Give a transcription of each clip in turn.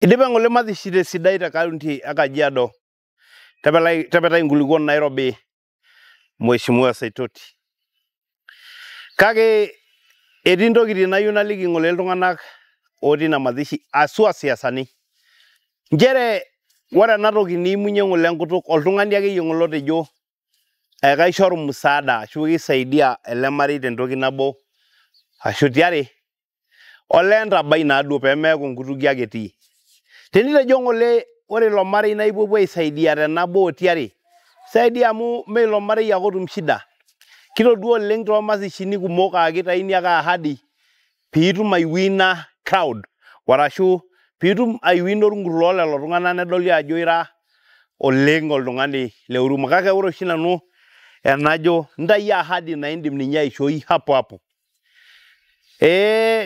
Idipa ngole madhishire sidai ta kaunti Kajiado. Tapetai ngulikon Nairobi Mheshimiwa Saitoti. Kake etii ntokitin nayieu naliki ngole iltung'anak otii ina madhishi asua siasani. Njere ore ena toki niimunye ngole enkutuk oltung'ani akeyie ngole otejo kaishoru msaada ashu kisaidia ele marei tentoki nabo ashu tiare ole ntabai naaduo peemeeku nkutuki ake etii. Tenitejo ngole ore ilo marei naa ipuopuo aisaidia tenabo tiare. Saidia amu mee ilo marei ake otum shida. Kitodua oleng too mazishini kumok aa kitayuni ake ahadi piitum aiwina crowd arashu piitum aiwina orngur loo lelo tung'anak nedoli ajo ira oleng oltung'ani le huruma. Kake ore oshi nanu enajo ntai ahadi na indim ninye aishoi hapo hapo.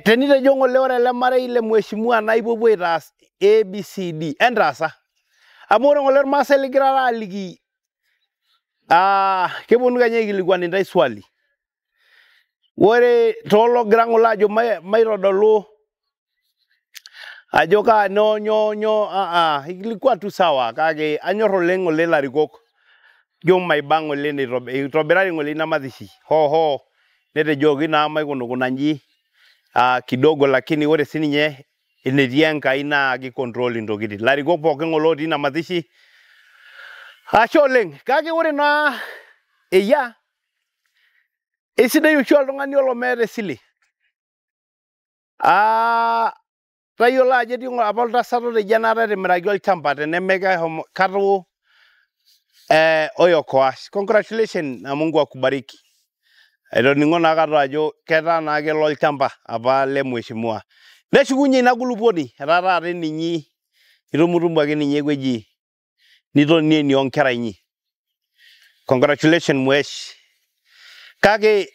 Tenitejo ngole ore ele marei le Mheshimiwa naa ipuopuo aitaas ABCD entaasa. Amu ore ngole irmaasai ligira aliki keponu kenya aikilikuan intai swali. Ore toologira ngole ajo maitodolu ajo kaa nyoo ikilikuan tu sawa kake anyor oleng ngole larikok jo maiba ngole itobirari ngole ina madhishi. Hoo netejoki naa maikunukuna nji kidogo lakini ore sininye enetii Enkai naa kicontrol intokitin. Larikok pookin ngole otii ina madhishi ashe oleng. Kake ore naa eyia esidai oshi oltung'ani olo meeta esile. Tayiolo ajo etii apa oltasat otejo enaata etimiraki olchamba tenemekatu oyokoash. Congratulations na Mungu akubariki. Aitoning'o naake ajo ketaa naake ilo olchamba apa le Mheshimiwa. Neshukunye ina kulupuoni etaa taata eninyi itumutumu ninye ewueji nitonie eni oonkera inyi. Congratulations Mwesh. Kake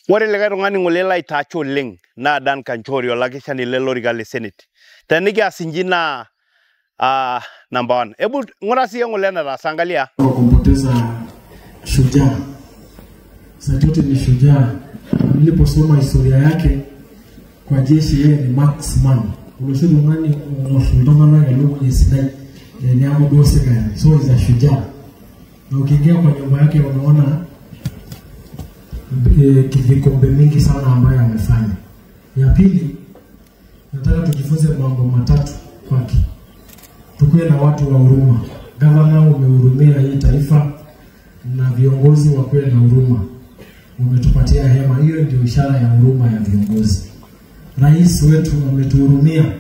ore likae tung'ani ngole laitaacha oleng naa Dan Kanchori olakeshani lolorika le Senate. Tenikias inji naa number 1. Hebu ng'ura siye ngole enetaasa angalia. Kumpoteza shujaa. Saitoti ni shujaa. Niliposoma historia yake kwa jeshi yeye ni marksman. Uloshudu ngani unashudongana ya lugu yesidai ni amudu osigari. So is a shujaa. Na ukiingia kwa nyumba yake unaona vikombe mingi sana ambayo amefanya. Ya pili, nataka tujifunze mambo matatu kwake. Tukuwe na watu wa huruma. Gavana umehurumia hii taifa na viongozi wakuwe na huruma. Umetupatia hema, hiyo ndio ishara ya huruma ya viongozi. Rais wetu ametuhurumia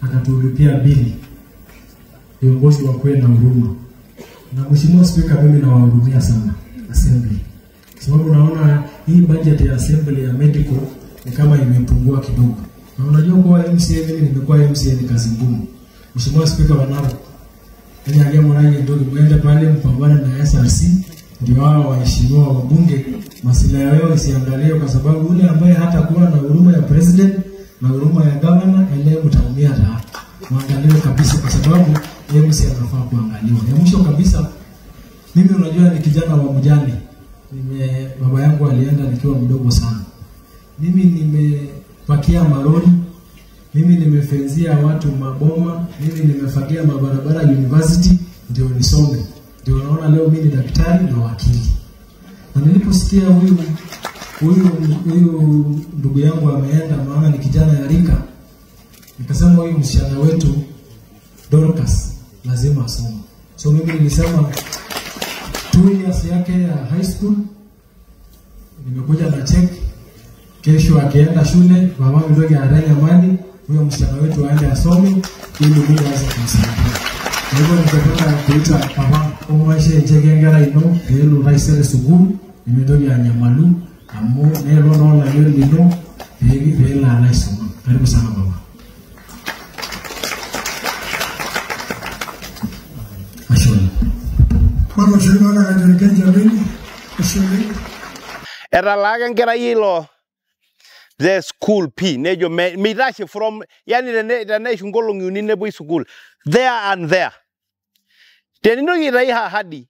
akatulipia bili. Viongozi wakuwe na huruma. Na Mheshimiwa Spika, mimi nawahurumia sana assembly. Sababu naona hii budget ya assembly ya medical ni kama imepungua kidogo. Na unajua kwa MCA mimi nimekuwa MCA ni kazi ngumu. Mheshimiwa Spika wanao Nyagia Murang'i ndio mwende pale mpambane na SRC ndio wao waheshimiwa wabunge masilahi yao isiangaliwe kwa sababu ule ambaye hata kuwa na huruma ya president na huruma ya governor eneo mtaumia na muangaliwe kabisa kwa sababu MCA anafaa kuangaliwa. Ya mwisho kabisa mimi unajua ni kijana wa mjane. Baba yangu alienda nikiwa mdogo sana. Mimi nimepakia maroli, mimi nimefenzia watu maboma, mimi nimefagia mabarabara university ndio nisome. Ndio naona leo mimi ni daktari na wakili. Na niliposikia huyu ndugu yangu ameenda maana ni kijana ya rika. Nikasema huyu msichana wetu Dorcas lazima asome. So mimi nilisema 2 years yake ya high school nimekuja na check. Kesho akienda shule mama mdogo aranya mali huyo msichana wetu aende asome ili mimi aweze kumsaidia. Hivyo ningependa kuita baba omwashe njegengera ino elo raisere suguru nimedogi ya Nyamalu amu nelo no la yeli no hivi vela anaisoma. Karibu sana baba. Etalaaka enkerai ilo the school P nejo mitashe from yani teneishu nkolong'i uni nepuoi school there and there. Teninoki itai ahadi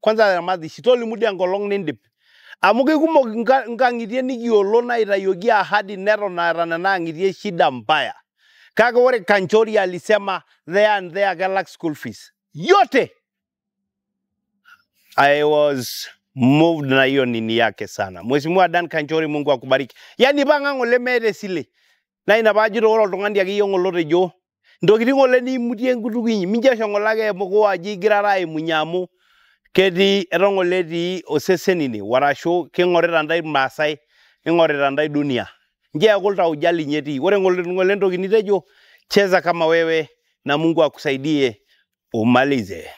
kwanza madhishi tolimu dia enkolong nindip amu kekumok nkang'itie nikiolo naitayioki ahadi neton eeta nena ang'itie shida mbaya. Kake ore Kanchori alisema there and there kelak school fees. Yote. I was moved na hiyo nini yake sana. Mheshimiwa Dan Kanchori, Mungu akubariki. Yani banga ngole mere sile. Na inabajiro oro oltung'ani ake yie ng'olo jo. Ntokitin ngole niimutie nkutukinyi. Minjo shongolake moko aji girara aimunye amu ketii etong'ole etii osesen ine warashu king'orita ntae Maasai, ing'orita ntae dunia. Nje kulta ujali nyeti. Ore ngole ntokitin nitejo cheza kama wewe na Mungu akusaidie umalize.